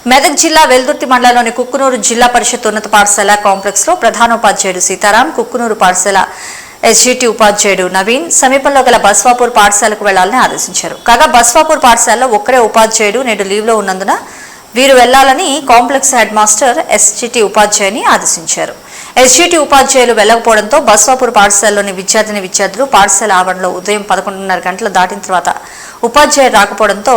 మెదక్ జిల్లా వెల్దుర్తి మండలంలోని కుక్కునూరు జిల్లా పరిషత్ ఉన్నత పాఠశాల కాంప్లెక్స్ లో ప్రధానోపాధ్యాయుడు సీతారాం, కుక్కునూరు పాఠశాల ఎస్జిటి ఉపాధ్యాయుడు నవీన్ సమీపంలో గల బస్వాపూర్ పాఠశాలకు వెళ్లాలని ఆదేశించారు. కాగా బస్వాపూర్ పాఠశాలలో ఒక్కరే ఉపాధ్యాయుడు నేడు లీవ్ లో ఉన్నందున వీరు వెళ్లాలని కాంప్లెక్స్ హెడ్ మాస్టర్ ఎస్జిటి ఉపాధ్యాయుని ఆదేశించారు. ఎస్జిటి ఉపాధ్యాయులు వెళ్లకపోవడంతో బస్వాపూర్ పాఠశాలలోని విద్యార్థులు పాఠశాల ఆవరణలో ఉదయం 11:30 గంటలు దాటిన తర్వాత ఉపాధ్యాయులు రాకపోవడంతో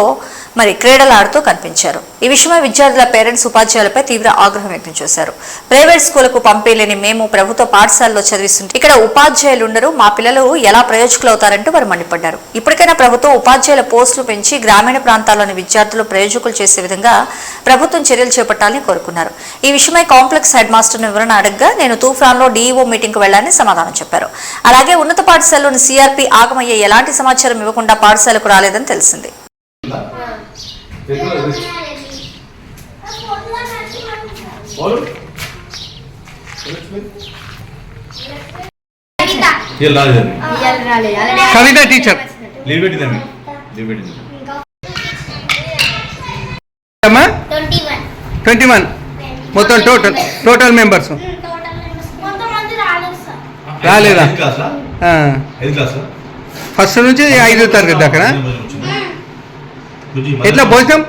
క్రీడలు ఆడుతూ కనిపించారు. ఈ విషయమై విద్యార్థుల పేరెంట్స్ ఉపాధ్యాయులపై తీవ్ర ఆగ్రహం వ్యక్తం చేశారు. ప్రైవేట్ స్కూలుకు పంపేలేని మేము ప్రభుత్వ పాఠశాలలో చదివిస్తుంటే ఇక్కడ ఉపాధ్యాయులు ఉండరు, మా పిల్లలు ఎలా ప్రయోజకులవుతారంటూ వారు మండిపడ్డారు. ఇప్పటికైనా ప్రభుత్వం ఉపాధ్యాయుల పోస్టులు పెంచి గ్రామీణ ప్రాంతాల్లోని విద్యార్థులు ప్రయోజకులు చేసే విధంగా ప్రభుత్వం చర్యలు చేపట్టాలని కోరుకున్నారు. ఈ విషయమై కాంప్లెక్స్ హెడ్ మాస్టర్ వివరణ అడగ్గా నేను తూఫాన్లో డీఈఓ మీటింగ్ కు వెళ్లాలని సమాధానం చెప్పారు. అలాగే ఉన్నత పాఠశాలలోని సిఆర్పి ఆగమయ్యే ఎలాంటి సమాచారం ఇవ్వకుండా పాఠశాలకు రాలేదని తెలిసింది. కవిత టీచర్ అమ్మా 21 మొత్తం టోటల్ మెంబర్స్ రాలేదా? ఫస్ట్ నుంచి 5వ తరగతి దాకా ఎట్లా భోజనం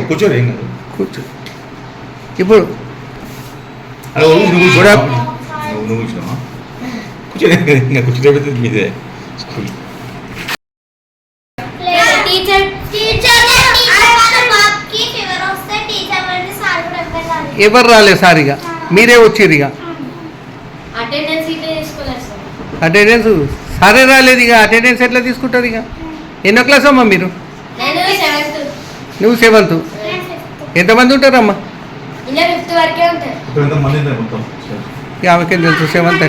కూర్చో ఇప్పుడు కూర్చో మీదే స్కూల్ ఎవరు రాలేదు సార్, ఇక మీరే వచ్చారు. ఇక అటెండెన్స్ సరే రాలేదు, ఇక అటెండెన్స్ ఎట్లా తీసుకుంటారు? ఇక ఎన్నో క్లాస్ అమ్మా మీరు? నువ్వు 7th. ఎంతమంది ఉంటారమ్మా? ఆమెకేం తెలుసు 7th.